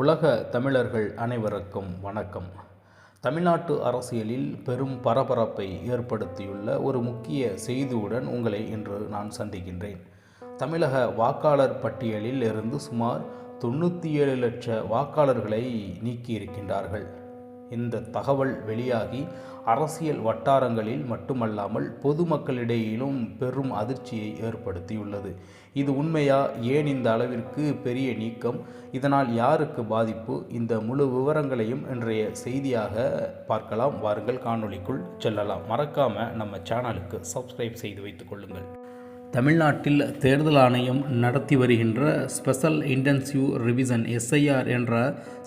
உலக தமிழர்கள் அனைவருக்கும் வணக்கம். தமிழ்நாட்டு அரசியலில் பெரும் பரபரப்பை ஏற்படுத்தியுள்ள ஒரு முக்கிய செய்தியுடன் உங்களை இன்று நான் சந்திக்கின்றேன். தமிழக வாக்காளர் பட்டியலில் இருந்து சுமார் 97 லட்ச வாக்காளர்களை நீக்கியிருக்கின்றார்கள். இந்த தகவல் வெளியாகி அரசியல் வட்டாரங்களில் மட்டுமல்லாமல் பொதுமக்களிடையிலும் பெரும் அதிர்ச்சியை ஏற்படுத்தியுள்ளது. இது உண்மையா? ஏன் இந்த அளவிற்கு பெரிய நீக்கம்? இதனால் யாருக்கு பாதிப்பு? இந்த முழு விவரங்களையும் இன்றைய செய்தியாக பார்க்கலாம். வாருங்கள், காணொளிக்குள் செல்லலாம். மறக்காமல் நம்ம சேனலுக்கு சப்ஸ்கிரைப் செய்து வைத்துக் கொள்ளுங்கள். தமிழ்நாட்டில் தேர்தல் ஆணையம் நடத்தி வருகின்ற ஸ்பெஷல் இன்டென்சிவ் ரிவிஷன் SIR என்ற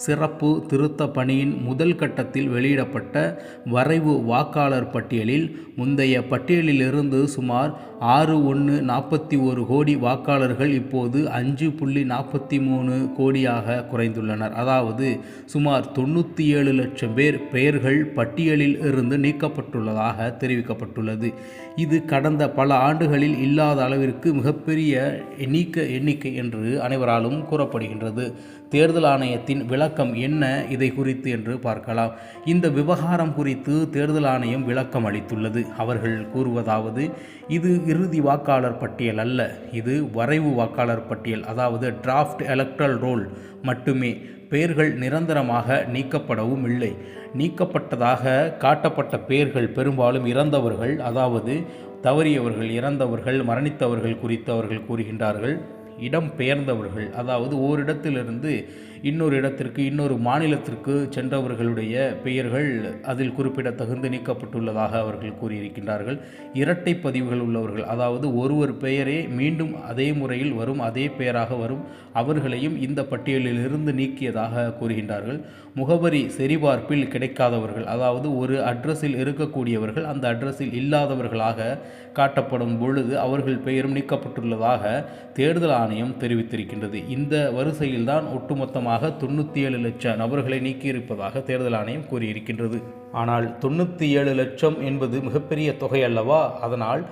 சிறப்பு திருத்த பணியின் முதல் கட்டத்தில் வெளியிடப்பட்ட வரைவு வாக்காளர் பட்டியலில் முந்தைய பட்டியலிலிருந்து சுமார் 6,41 கோடி வாக்காளர்கள் இப்போது 5.43 கோடியாக குறைந்துள்ளனர். அதாவது சுமார் 97 லட்சம் பேர் பெயர்கள் பட்டியலில் இருந்து நீக்கப்பட்டுள்ளதாக தெரிவிக்கப்பட்டுள்ளது. இது கடந்த பல ஆண்டுகளில் இல்லாத அளவிற்கு மிகப்பெரிய எண்ணிக்கை என்று அனைவராலும் கூறப்படுகின்றது. தேர்தல் ஆணையத்தின் விளக்கம் என்ன இதை குறித்து என்று பார்க்கலாம். இந்த விவகாரம் குறித்து தேர்தல் ஆணையம் விளக்கம் அளித்துள்ளது. அவர்கள் கூறுவதாவது: இது இறுதி வாக்காளர் பட்டியல் அல்ல, இது வரைவு வாக்காளர் பட்டியல், அதாவது டிராஃப்ட் எலக்ட்ரல் ரோல் மட்டுமே. பெயர்கள் நிரந்தரமாக நீக்கப்படவும் இல்லை. நீக்கப்பட்டதாக காட்டப்பட்ட பெயர்கள் பெரும்பாலும் இறந்தவர்கள், அதாவது தவறியவர்கள், இறந்தவர்கள், மரணித்தவர்கள் குறித்து அவர்கள் கூறுகின்றார்கள். இடம் பெயர்ந்தவர்கள், அதாவது ஓரிடத்திலிருந்து இன்னொரு இடத்திற்கு, இன்னொரு மாநிலத்திற்கு சென்றவர்களுடைய பெயர்கள் அதில் குறிப்பிடத்தகுந்து நீக்கப்பட்டுள்ளதாக அவர்கள் கூறியிருக்கின்றார்கள். இரட்டை பதிவுகள் உள்ளவர்கள், அதாவது ஒருவர் பெயரே மீண்டும் அதே முறையில் வரும், அதே பெயராக வரும், அவர்களையும் இந்த பட்டியலில் இருந்து நீக்கியதாக கூறுகின்றார்கள். முகவரி சரிபார்ப்பில் கிடைக்காதவர்கள், அதாவது ஒரு அட்ரஸில் இருக்கக்கூடியவர்கள் அந்த அட்ரஸில் இல்லாதவர்களாக காட்டப்படும் பொழுது அவர்கள் பெயரும் நீக்கப்பட்டுள்ளதாக தேர்தல் ஆணையம் தெரிவித்திருக்கின்றது. இந்த வரிசையில்தான் ஒட்டுமொத்தமாக 97 லட்சம் நபர்களை நீக்கியிருப்பதாக தேர்தல் ஆணையம் கூறியிருக்கின்றது. ஆனால் 97 லட்சம் என்பது மிகப்பெரிய தொகை அல்லவா? அதனால்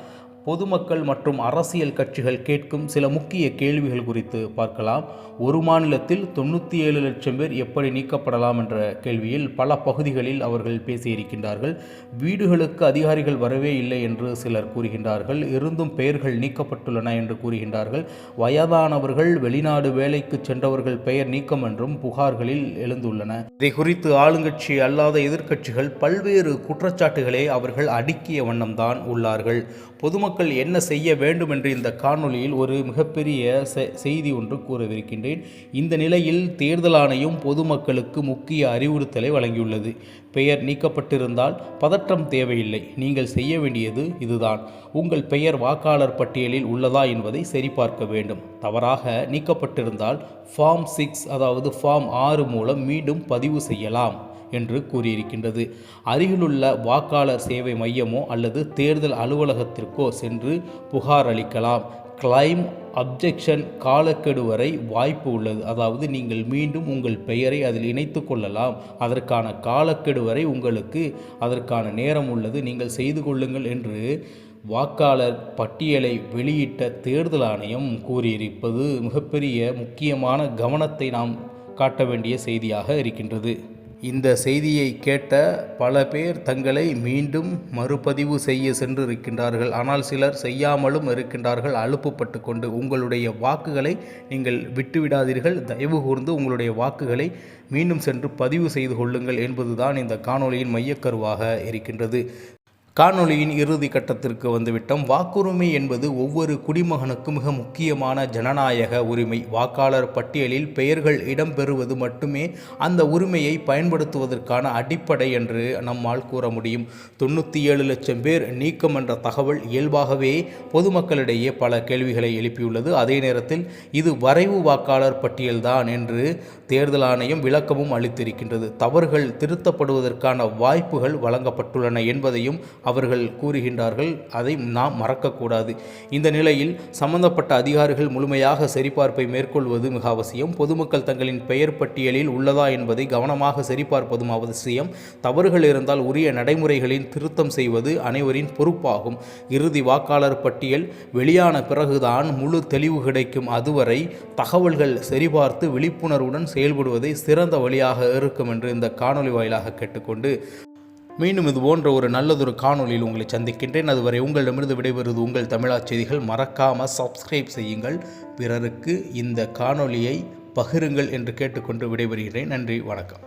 பொதுமக்கள் மற்றும் அரசியல் கட்சிகள் கேட்கும் சில முக்கிய கேள்விகள் குறித்து பார்க்கலாம். ஒரு மாநிலத்தில் 97 லட்சம் பேர் எப்படி நீக்கப்படலாம் என்ற கேள்வியில் பல பகுதிகளில் அவர்கள் பேசியிருக்கின்றார்கள். வீடுகளுக்கு அதிகாரிகள் வரவே இல்லை என்று சிலர் கூறுகின்றார்கள். இருந்தும் பெயர்கள் நீக்கப்பட்டுள்ளன என்று கூறுகின்றார்கள். வயதானவர்கள், வெளிநாடு வேலைக்கு சென்றவர்கள் பெயர் நீக்கம் என்றும் புகார்களில் எழுந்துள்ளன. இதை குறித்து ஆளுங்கட்சி அல்லாத எதிர்க்கட்சிகள் பல்வேறு குற்றச்சாட்டுகளை அவர்கள் அடுக்கிய வண்ணம்தான் உள்ளார்கள். பொதுமக்கள் என்ன செய்ய வேண்டும் என்று இந்த காணொளியில் ஒரு மிகப்பெரிய செய்தி ஒன்று கூறவிருக்கின்றேன். இந்த நிலையில் தேர்தல் ஆணையம் பொதுமக்களுக்கு முக்கிய அறிவுறுத்தலை வழங்கியுள்ளது. பெயர் நீக்கப்பட்டிருந்தால் பதற்றம் தேவையில்லை. நீங்கள் செய்ய வேண்டியது இதுதான்: உங்கள் பெயர் வாக்காளர் பட்டியலில் உள்ளதா என்பதை சரிபார்க்க வேண்டும். தவறாக நீக்கப்பட்டிருந்தால் ஃபார்ம் 6, அதாவது ஃபார்ம் 6 மூலம் மீண்டும் பதிவு செய்யலாம் என்று கூறியிருக்கின்றது. அருகிலுள்ள வாக்காளர் சேவை மையமோ அல்லது தேர்தல் அலுவலகத்திற்கோ சென்று புகார் அளிக்கலாம். கிளைம் அப்ஜெக்ஷன் காலக்கெடு வரை வாய்ப்பு உள்ளது. அதாவது நீங்கள் மீண்டும் உங்கள் பெயரை அதில் இணைத்து கொள்ளலாம். அதற்கான காலக்கெடு வரை உங்களுக்கு அதற்கான நேரம் உள்ளது, நீங்கள் செய்து கொள்ளுங்கள் என்று வாக்காளர் பட்டியலை வெளியிட்ட தேர்தல் ஆணையம் கூறியிருப்பது மிகப்பெரிய முக்கியமான கவனத்தை நாம் காட்ட வேண்டிய செய்தியாக இருக்கின்றது. இந்த செய்தியை கேட்ட பல பேர் தங்களை மீண்டும் மறுபதிவு செய்ய சென்றிருக்கின்றார்கள். ஆனால் சிலர் செய்யாமலும் இருக்கின்றார்கள். அலுப்புப்பட்டு கொண்டு உங்களுடைய வாக்குகளை நீங்கள் விட்டுவிடாதீர்கள். தயவு கூர்ந்து உங்களுடைய வாக்குகளை மீண்டும் சென்று பதிவு செய்து கொள்ளுங்கள் என்பதுதான் இந்த காணொளியின் மையக்கருவாக இருக்கின்றது. காணொளியின் இறுதி கட்டத்திற்கு வந்துவிட்டோம். வாக்குரிமை என்பது ஒவ்வொரு குடிமகனுக்கும் மிக முக்கியமான ஜனநாயக உரிமை. வாக்காளர் பட்டியலில் பெயர்கள் இடம்பெறுவது மட்டுமே அந்த உரிமையை பயன்படுத்துவதற்கான அடிப்படை என்று நம்மால் கூற முடியும். 97 லட்சம் பேர் நீக்கம் என்ற தகவல் இயல்பாகவே பொதுமக்களிடையே பல கேள்விகளை எழுப்பியுள்ளது. அதே நேரத்தில் இது வரைவு வாக்காளர் பட்டியல்தான் என்று தேர்தல் ஆணையம் விளக்கமும் அளித்திருக்கின்றது. தவறுகள் திருத்தப்படுவதற்கான வாய்ப்புகள் வழங்கப்பட்டுள்ளன என்பதையும் அவர்கள் கூறுகின்றார்கள். அதை நாம் மறக்கக்கூடாது. இந்த நிலையில் சம்பந்தப்பட்ட அதிகாரிகள் முழுமையாக சரிபார்ப்பை மேற்கொள்வது மிக அவசியம். பொதுமக்கள் தங்களின் பெயர் பட்டியலில் உள்ளதா என்பதை கவனமாக சரிபார்ப்பதும் அவசியம். தவறுகள் இருந்தால் உரிய நடைமுறைகளின் திருத்தம் செய்வது அனைவரின் பொறுப்பாகும். இறுதி வாக்காளர் பட்டியல் வெளியான பிறகுதான் முழு தெளிவு கிடைக்கும். அதுவரை தகவல்கள் சரிபார்த்து விழிப்புணர்வுடன் செயல்படுவதை சிறந்த வழியாக இருக்கும் என்று இந்த காணொலி வாயிலாக கேட்டுக்கொண்டு மீண்டும் இது போன்ற ஒரு நல்லதொரு காணொலியில் உங்களை சந்திக்கின்றேன். அதுவரை உங்களிடமிருந்து விடைபெறுவது உங்கள் தமிழா செய்திகள். மறக்காமல் சப்ஸ்கிரைப் செய்யுங்கள், பிறருக்கு இந்த காணொலியை பகிருங்கள் என்று கேட்டுக்கொண்டு விடைபெறுகிறேன். நன்றி, வணக்கம்.